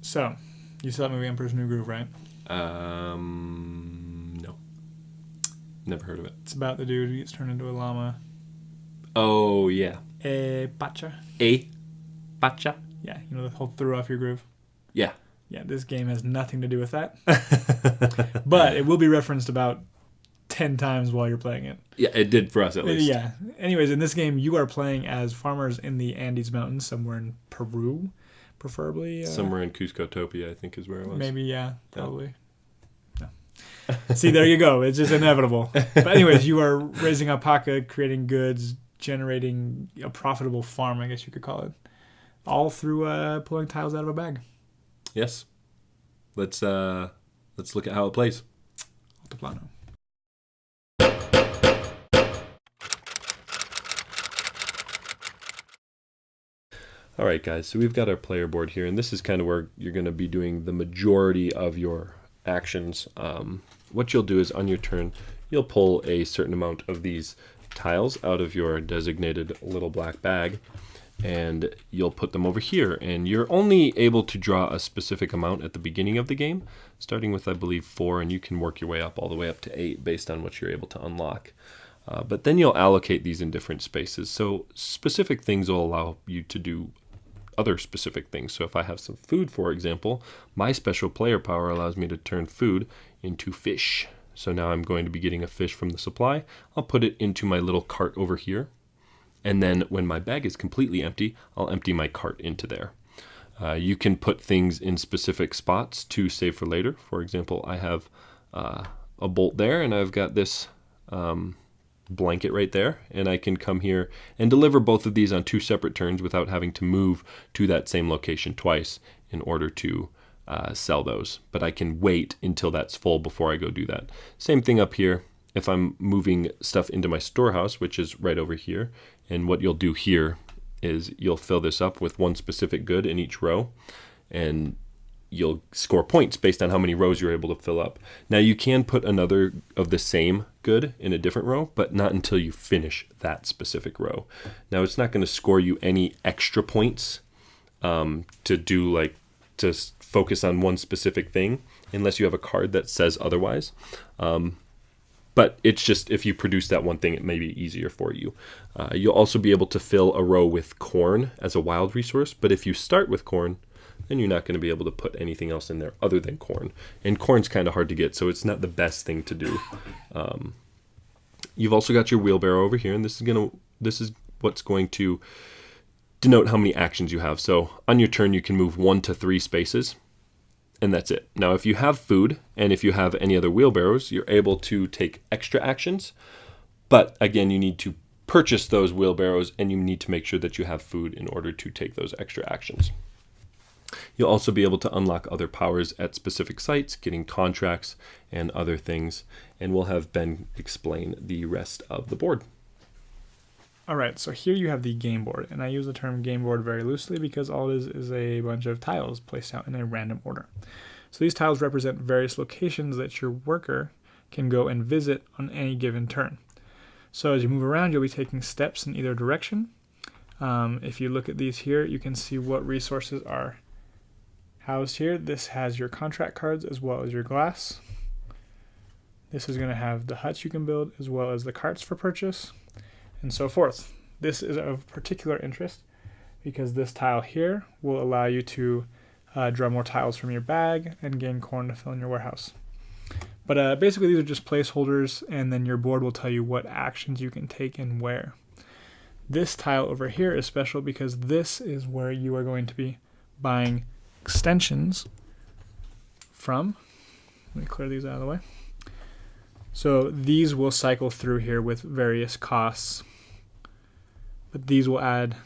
So, you saw that movie Emperor's New Groove, right? No. Never heard of it. It's about the dude who gets turned into a llama. Oh, yeah. A bacha. A bacha? Yeah, you know, the whole throw off your groove. Yeah. Yeah, this game has nothing to do with that. But it will be referenced about 10 times while you're playing it. Yeah, it did for us at least. Yeah. Anyways, in this game, you are playing as farmers in the Andes Mountains, somewhere in Peru, preferably. Somewhere in Cuscotopia, I think is where it was. Maybe, yeah, probably. No. See, there you go. It's just inevitable. But anyways, you are raising alpaca, creating goods, generating a profitable farm, I guess you could call it. All through pulling tiles out of a bag. Yes. Let's look at how it plays. Altiplano. All right, guys. So we've got our player board here, and this is kind of where you're going to be doing the majority of your actions. What you'll do is on your turn, you'll pull a certain amount of these tiles out of your designated little black bag, and you'll put them over here. And you're only able to draw a specific amount at the beginning of the game, starting with, I believe, 4, and you can work your way up all the way up to 8 based on what you're able to unlock. But then you'll allocate these in different spaces. So specific things will allow you to do other specific things. So if I have some food, for example, my special player power allows me to turn food into fish. So now I'm going to be getting a fish from the supply. I'll put it into my little cart over here. And then when my bag is completely empty, I'll empty my cart into there. You can put things in specific spots to save for later. For example, I have a bolt there, and I've got this blanket right there, and I can come here and deliver both of these on 2 separate turns without having to move to that same location twice in order to sell those. But I can wait until that's full before I go do that. Same thing up here. If I'm moving stuff into my storehouse, which is right over here, and what you'll do here is you'll fill this up with one specific good in each row, and you'll score points based on how many rows you're able to fill up. Now you can put another of the same good in a different row, but not until you finish that specific row. Now it's not going to score you any extra points to focus on one specific thing unless you have a card that says otherwise. But it's just if you produce that one thing, it may be easier for you. You'll also be able to fill a row with corn as a wild resource, but if you start with corn, then you're not going to be able to put anything else in there other than corn. And corn's kind of hard to get, so it's not the best thing to do. You've also got your wheelbarrow over here, and this is what's going to denote how many actions you have. So on your turn, you can move 1 to 3 spaces, and that's it. Now, if you have food, and if you have any other wheelbarrows, you're able to take extra actions. But again, you need to purchase those wheelbarrows, and you need to make sure that you have food in order to take those extra actions. You'll also be able to unlock other powers at specific sites, getting contracts and other things, and we'll have Ben explain the rest of the board. All right, so here you have the game board, and I use the term game board very loosely because all it is a bunch of tiles placed out in a random order. So these tiles represent various locations that your worker can go and visit on any given turn. So as you move around, you'll be taking steps in either direction. If you look at these here, you can see what resources are housed here. This has your contract cards as well as your glass. This is going to have the huts you can build as well as the carts for purchase, and so forth. This is of particular interest because this tile here will allow you to draw more tiles from your bag and gain corn to fill in your warehouse. But basically these are just placeholders, and then your board will tell you what actions you can take and where. This tile over here is special because this is where you are going to be buying extensions from. Let me clear these out of the way. So these will cycle through here with various costs, but these will add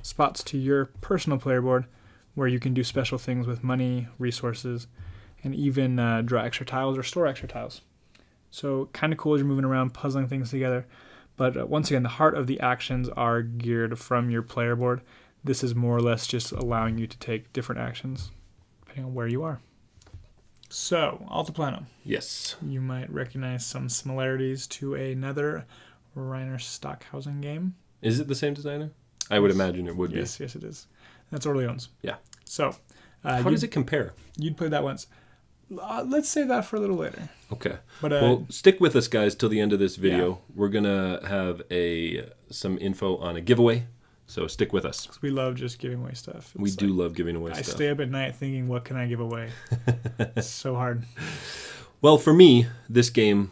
spots to your personal player board where you can do special things with money, resources, and even draw extra tiles or store extra tiles. So kind of cool as you're moving around, puzzling things together. But once again, the heart of the actions are geared from your player board. This is more or less just allowing you to take different actions depending on where you are. So, Altiplano. Yes. You might recognize some similarities to another Reiner Stockhausen game. Is it the same designer? I would imagine it would be. Yes, it is. That's Orleans. Yeah. So, How does it compare? You'd play that once. Let's save that for a little later. Okay. But Well, stick with us, guys, till the end of this video. Yeah. We're gonna have some info on a giveaway, so stick with us. we love just giving away stuff. We do love giving away I stuff. stay up at night thinking, what can I give away? It's so hard. Well, for me, this game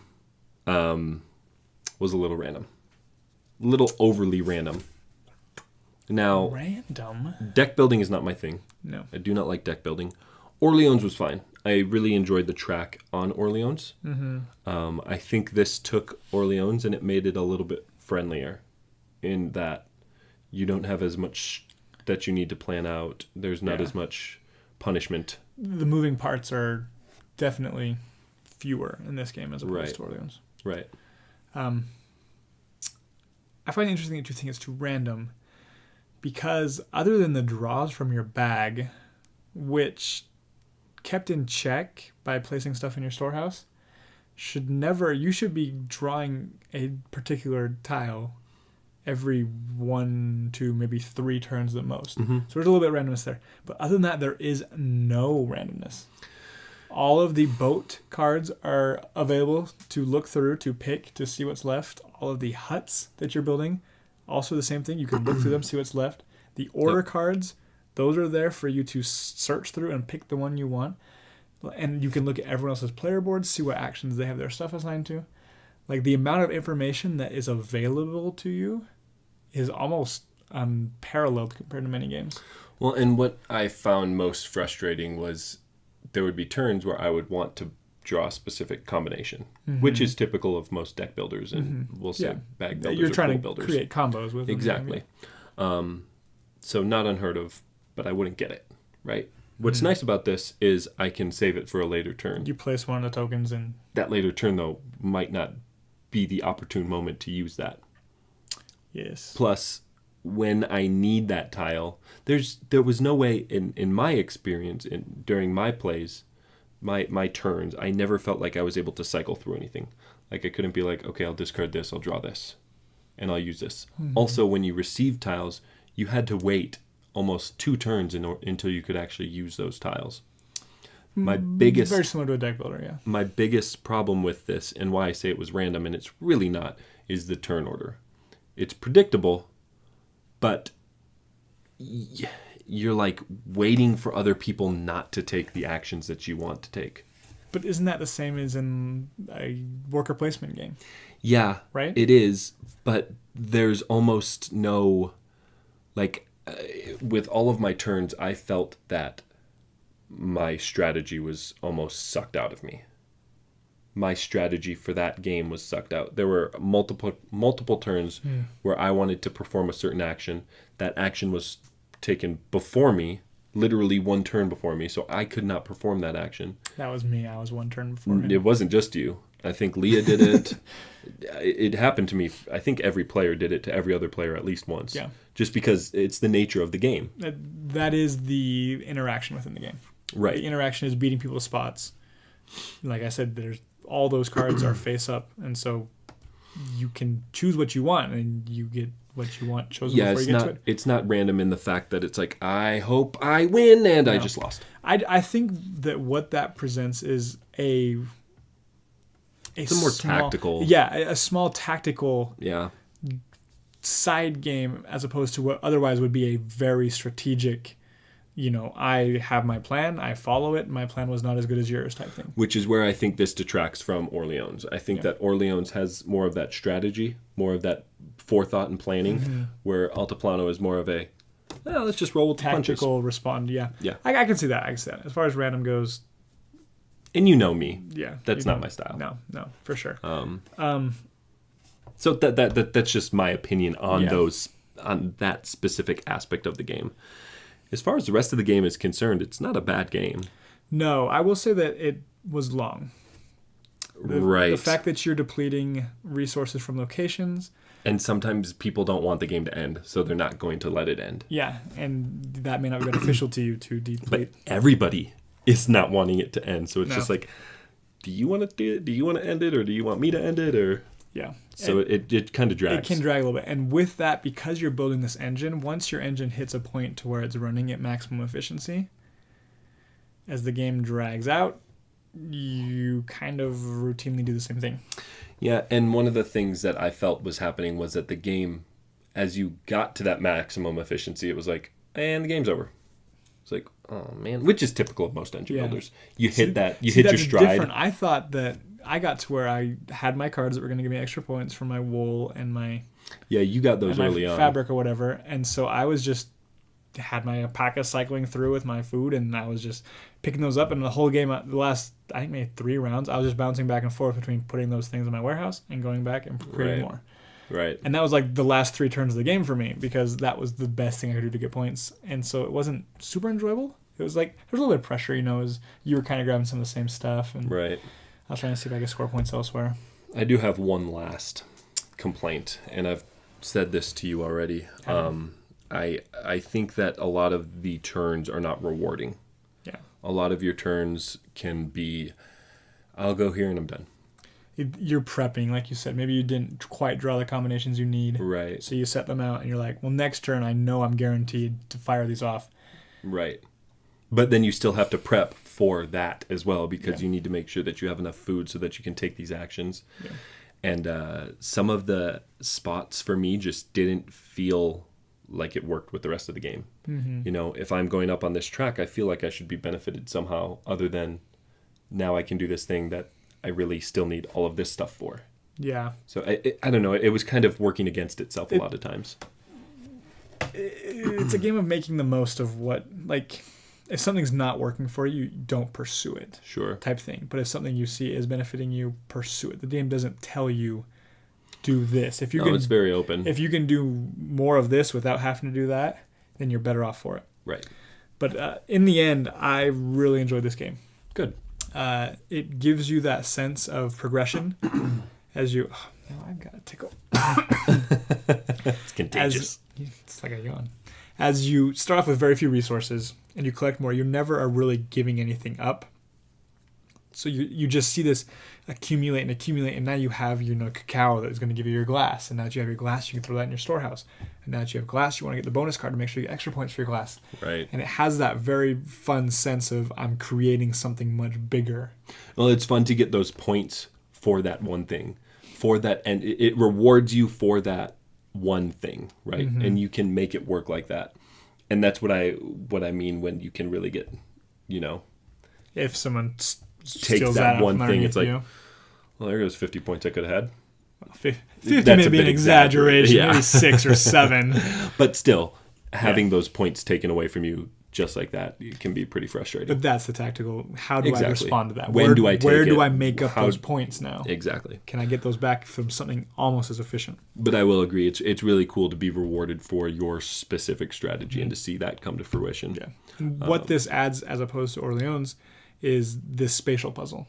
was a little random, a little overly random. Now, Random? deck building is not my thing. No. I do not like deck building. Orleans was fine. I really enjoyed the track on Orleans. Mm-hmm. I think this took Orleans and it made it a little bit friendlier in that you don't have as much that you need to plan out. There's not as much punishment. The moving parts are definitely fewer in this game as opposed to Orleans. Right. I find it interesting that you think it's too random because other than the draws from your bag, which kept in check by placing stuff in your storehouse, you should be drawing a particular tile every 1, 2, maybe 3 turns at most. Mm-hmm. So there's a little bit of randomness there. But other than that, there is no randomness. All of the boat cards are available to look through, to pick, to see what's left. All of the huts that you're building, also the same thing. You can look through them, see what's left. The order cards, those are there for you to search through and pick the one you want. And you can look at everyone else's player boards, see what actions they have their stuff assigned to. Like, the amount of information that is available to you is almost unparalleled compared to many games. Well, and what I found most frustrating was there would be turns where I would want to draw a specific combination, which is typical of most deck builders and we'll say bag builders. You're trying to builders. create combos with them. Exactly. So not unheard of, but I wouldn't get it, right? What's nice about this is I can save it for a later turn. You place one of the tokens and... That later turn, though, might not be the opportune moment to use that. Yes. Plus, when I need that tile, there was no way in my experience during my plays, my turns, I never felt like I was able to cycle through anything. Like I couldn't be like, okay, I'll discard this, I'll draw this, and I'll use this. Also, when you receive tiles, you had to wait almost 2 turns until you could actually use those tiles. Very similar to a deck builder, yeah. My biggest problem with this, and why I say it was random, and it's really not, is the turn order. It's predictable, but you're like waiting for other people not to take the actions that you want to take. But isn't that the same as in a worker placement game? Yeah, right? It is, but there's almost no, with all of my turns, I felt that my strategy was almost sucked out of me. My strategy for that game was sucked out. There were multiple turns where I wanted to perform a certain action. That action was taken before me, literally 1 turn before me, so I could not perform that action. That was me. I was 1 turn before him. It wasn't just you. I think Leah did it. It happened to me. I think every player did it to every other player at least once. Yeah. Just because it's the nature of the game. That is the interaction within the game. Right. The interaction is beating people's spots. Like I said, all those cards are face up, and so you can choose what you want, and you get what you want chosen before you get to it. It's not random in the fact that it's like, I hope I win, and I just lost. I think that what that presents is it's a more tactical. Yeah, a small tactical side game as opposed to what otherwise would be a very strategic, I have my plan, I follow it, my plan was not as good as yours type thing. Which is where I think this detracts from Orleans. I think that Orleans has more of that strategy, more of that forethought and planning, where Altiplano is more of a, let's just roll with the punches. Tactical respond, yeah. Yeah. I can see that. As far as random goes... And you know me. Yeah. That's not my style. No, for sure. So that's just my opinion on on that specific aspect of the game. As far as the rest of the game is concerned, it's not a bad game. No, I will say that it was long. Right. The fact that you're depleting resources from locations. And sometimes people don't want the game to end, so they're not going to let it end. Yeah, and that may not be beneficial to you to deplete. But everybody is not wanting it to end, so it's just like, do you want to do it? Do you want to end it, or do you want me to end it, or? Yeah. So it kind of drags. It can drag a little bit. And with that, because you're building this engine, once your engine hits a point to where it's running at maximum efficiency, as the game drags out, you kind of routinely do the same thing. Yeah, and one of the things that I felt was happening was that the game, as you got to that maximum efficiency, it was like, and the game's over. It's like, oh man, which is typical of most engine builders. You hit your stride. Different. I thought that I got to where I had my cards that were going to give me extra points for my wool and my you got those early on, fabric or whatever, and so I was just had my alpaca cycling through with my food, and I was just picking those up. And the whole game, the last I think maybe 3 rounds, I was just bouncing back and forth between putting those things in my warehouse and going back and creating more. Right. And that was like the last 3 turns of the game for me, because that was the best thing I could do to get points. And so it wasn't super enjoyable. It was like, there was a little bit of pressure, as you were kind of grabbing some of the same stuff. And right. I was trying to see if I could score points elsewhere. I do have one last complaint, and I've said this to you already. I think that a lot of the turns are not rewarding. Yeah. A lot of your turns can be, I'll go here and I'm done. You're prepping, like you said. Maybe you didn't quite draw the combinations you need. Right. So you set them out, and you're like, well, next turn I know I'm guaranteed to fire these off. Right. But then you still have to prep for that as well, because you need to make sure that you have enough food so that you can take these actions. Yeah. And some of the spots for me just didn't feel like it worked with the rest of the game. Mm-hmm. If I'm going up on this track, I feel like I should be benefited somehow, other than now I can do this thing that I really still need all of this stuff for. Yeah. So I don't know. It was kind of working against itself a lot of times. It's a game of making the most of what, like, if something's not working for you, don't pursue it. Sure. Type thing. But if something you see is benefiting you, pursue it. The game doesn't tell you, do this. If you can, it's very open. If you can do more of this without having to do that, then you're better off for it. Right. But in the end, I really enjoyed this game. Good. It gives you that sense of progression as you... Oh, now I've got a tickle. It's contagious. It's like a yawn. As you start off with very few resources and you collect more, you never are really giving anything up. So you just see this accumulate, and now you have your cacao that is going to give you your glass. And now that you have your glass, you can throw that in your storehouse. And now that you have glass, you want to get the bonus card to make sure you get extra points for your glass. Right. And it has that very fun sense of, I'm creating something much bigger. Well, it's fun to get those points for that one thing. And it rewards you for that one thing, right? Mm-hmm. And you can make it work like that. And that's what I mean when you can really get, if someone takes that one thing, it's like, well, there goes 50 points I could have had. 50 may be an exaggeration, maybe 6 or 7. But still, having those points taken away from you just like that, it can be pretty frustrating. But that's the tactical. How do I respond to that? Where do I make up those points now? Exactly. Can I get those back from something almost as efficient? But I will agree, it's really cool to be rewarded for your specific strategy and to see that come to fruition. Yeah. And what this adds, as opposed to Orleans, is this spatial puzzle,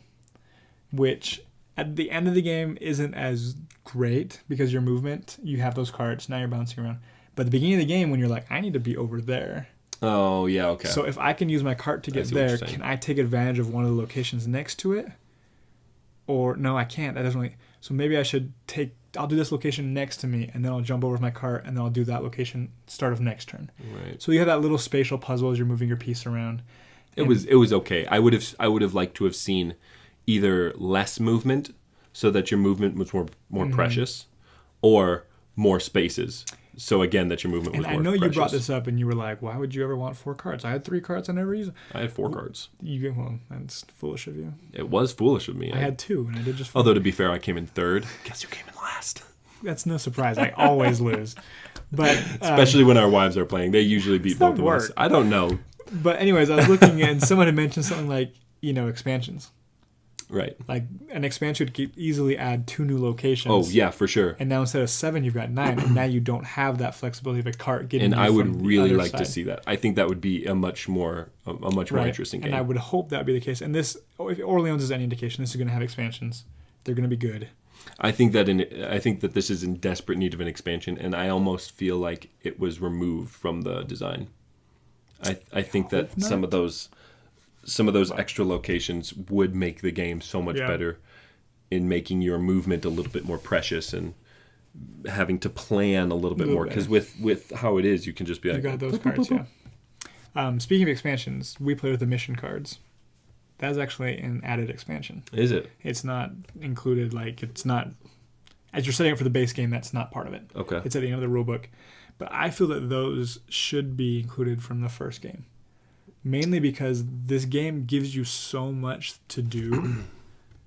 which at the end of the game isn't as great because your movement, you have those cards, now you're bouncing around. But at the beginning of the game, when you're like, I need to be over there. Oh, yeah, okay. So if I can use my cart to get there, can I take advantage of one of the locations next to it? Or, no, I can't. That doesn't really... So maybe I'll do this location next to me, and then I'll jump over with my cart, and then I'll do that location start of next turn. Right. So you have that little spatial puzzle as you're moving your piece around. It was okay. I would have liked to have seen either less movement so that your movement was more precious, or more spaces. So again, that your movement was more precious. And I know you brought this up, and you were like, "Why would you ever want 4 cards?" I had 3 cards. I never used them. I had 4 cards. That's foolish of you. It was foolish of me. I had 2, and I did just. Although to be fair, I came in 3rd. Guess who came in last? That's no surprise. I always lose, but especially when our wives are playing, they usually beat both of us. I don't know. But anyways, I was looking and someone had mentioned something like, expansions. Right. Like an expansion could easily add 2 new locations. Oh, yeah, for sure. And now instead of 7, you've got 9. And now you don't have that flexibility of a cart getting. And I would really like to see that. I think that would be a much more interesting game. And I would hope that would be the case. And this, if Orleans is any indication, this is going to have expansions. They're going to be good. I think that this is in desperate need of an expansion, and I almost feel like it was removed from the design. I think that some of those extra locations would make the game so much better in making your movement a little bit more precious and having to plan a little bit more. Because with how it is, you can just be like, you got those cards. Yeah. Speaking of expansions, we play with the mission cards. That's actually an added expansion. Is it? It's not included, like, it's not, as you're setting up for the base game, that's not part of it. Okay. It's at the end of the rule book. But I feel that those should be included from the first game. Mainly because this game gives you so much to do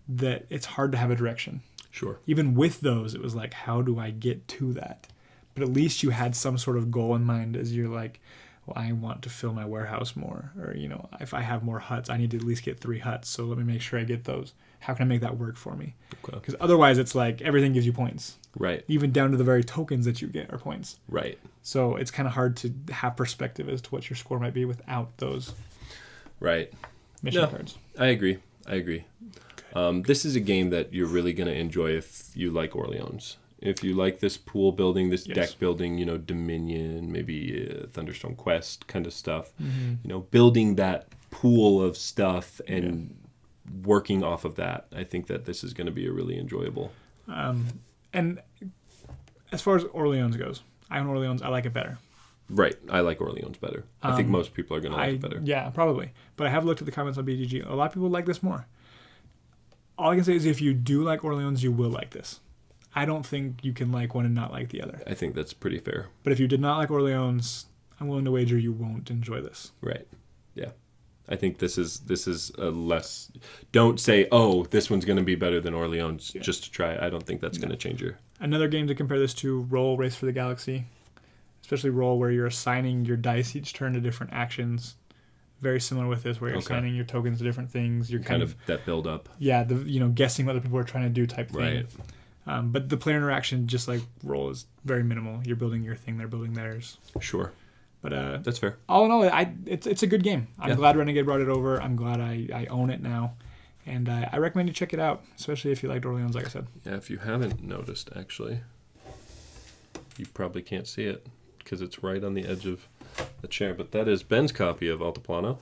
that it's hard to have a direction. Sure. Even with those, it was like, how do I get to that? But at least you had some sort of goal in mind as you're like, well, I want to fill my warehouse more. Or, you know, if I have more huts, I need to at least get 3 huts. So let me make sure I get those. How can I make that work for me? Okay. Because otherwise it's like everything gives you points. Right. Even down to the very tokens that you get are points. Right. So it's kind of hard to have perspective as to what your score might be without those mission cards. I agree. This is a game that you're really going to enjoy if you like Orleans. If you like this pool building, this deck building, you know, Dominion, maybe Thunderstone Quest kind of stuff, you know, building that pool of stuff and working off of that, I think that this is going to be a really enjoyable. And as far as Orleans goes, I own Orleans. I like it better. Right. I like Orleans better. I think most people are going to like it better. Yeah, probably. But I have looked at the comments on BGG. A lot of people like this more. All I can say is if you do like Orleans, you will like this. I don't think you can like one and not like the other. I think that's pretty fair. But if you did not like Orleans, I'm willing to wager you won't enjoy this. Right. Yeah. I think this is a less. Don't say, oh, this one's going to be better than Orleans just to try. I don't think that's going to change your. Another game to compare this to: Roll Race for the Galaxy, especially Roll, where you're assigning your dice each turn to different actions. Very similar with this, where you're assigning your tokens to different things. You're kind of that build up. Yeah, guessing what other people are trying to do type thing. Right. But the player interaction, just like Roll, is very minimal. You're building your thing; they're building theirs. Sure. But that's fair. All in all, it's a good game. I'm glad Renegade brought it over. I'm glad I own it now. And I recommend you check it out, especially if you liked Orleans, like I said. Yeah, if you haven't noticed, actually, you probably can't see it because it's right on the edge of the chair. But that is Ben's copy of Altiplano,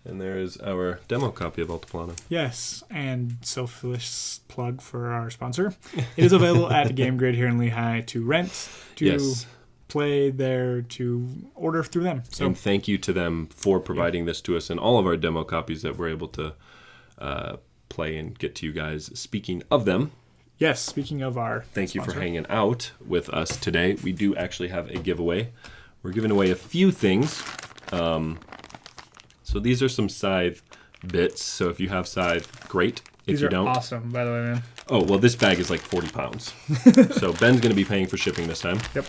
and there is our demo copy of Altiplano. Yes, and selfish plug for our sponsor. It is available at Game Grid here in Lehigh to rent, to play there, to order through them. So, and thank you to them for providing this to us and all of our demo copies that we're able to play and get to you guys. Speaking of them, yes, speaking of our thank sponsor. you for hanging out with us today. We do actually have a giveaway. We're giving away a few things. So these are some Scythe bits. So if you have Scythe, great. These if you are don't, awesome, by the way, man. Oh, well, this bag is like 40 pounds. So Ben's going to be paying for shipping this time. Yep.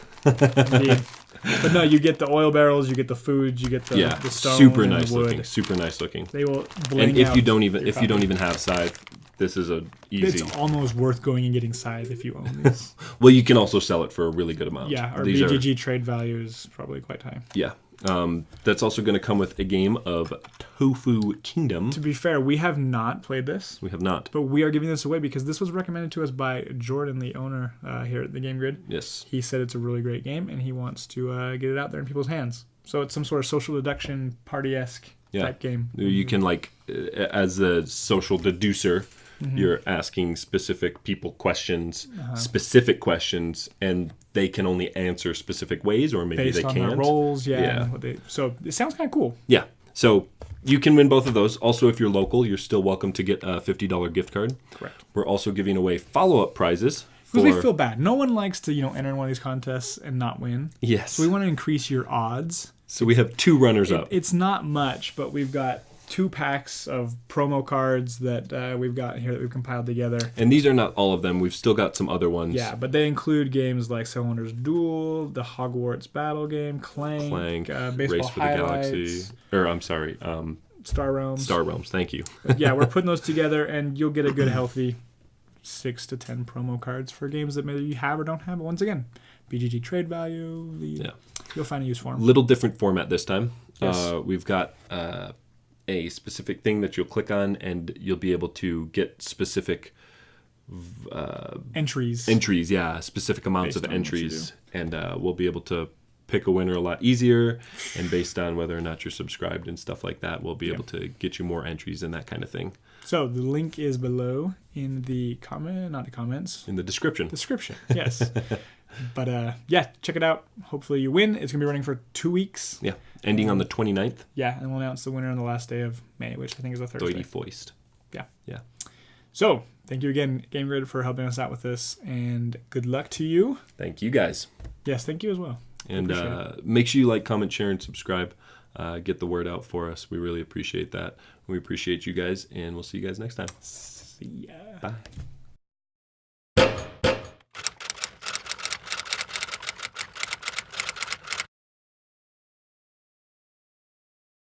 Indeed. But no, you get the oil barrels, you get the foods, you get the stone, super and nice the wood. looking. Super nice looking. They will bling And if out you don't your even have Scythe, this is a easy. It's almost worth going and getting Scythe if you own these. Well, you can also sell it for a really good amount. Yeah, our These BGG trade value is probably quite high. Yeah. That's also going to come with a game of Tofu Kingdom. To be fair, we have not played this. We have not. But we are giving this away because this was recommended to us by Jordan, the owner here at the Game Grid. Yes. He said it's a really great game and he wants to get it out there in people's hands. So it's some sort of social deduction, party-esque type game. You can, like, as a social deducer, you're asking specific people questions, and they can only answer specific ways, or maybe based they on can't. Their roles, so it sounds kind of cool. Yeah. So you can win both of those. Also, if you're local, you're still welcome to get a $50 gift card. Correct. We're also giving away follow-up prizes. Because we feel bad. No one likes to, enter in one of these contests and not win. Yes. So we want to increase your odds. So we have 2 runners-up. It's not much, but we've got 2 packs of promo cards that we've got here that we've compiled together. And these are not all of them. We've still got some other ones. Yeah, but they include games like Seven Wonders Duel, the Hogwarts Battle Game, Clank, Baseball Race for Highlights, the Galaxy. Or, I'm sorry, Star Realms. Star Realms, thank you. Yeah, we're putting those together, and you'll get a good, healthy 6 to 10 promo cards for games that maybe you have or don't have. But once again, BGG trade value, you'll find a use for them. Little different format this time. Yes. We've got a specific thing that you'll click on, and you'll be able to get specific entries. Specific amounts Based of on what entries, and we'll be able to pick a winner a lot easier. And based on whether or not you're subscribed and stuff like that, we'll be able to get you more entries and that kind of thing. So the link is below in the in the description. Description, yes. But yeah, check it out. Hopefully you win. It's going to be running for 2 weeks. Yeah. Ending on the 29th. Yeah, and we'll announce the winner on the last day of May, which I think is a Thursday. Foist. Yeah. Yeah. So, thank you again, GameGrid, for helping us out with this, and good luck to you. Thank you, guys. Yes, thank you as well. And make sure you like, comment, share, and subscribe. Get the word out for us. We really appreciate that. We appreciate you guys, and we'll see you guys next time. See ya. Bye.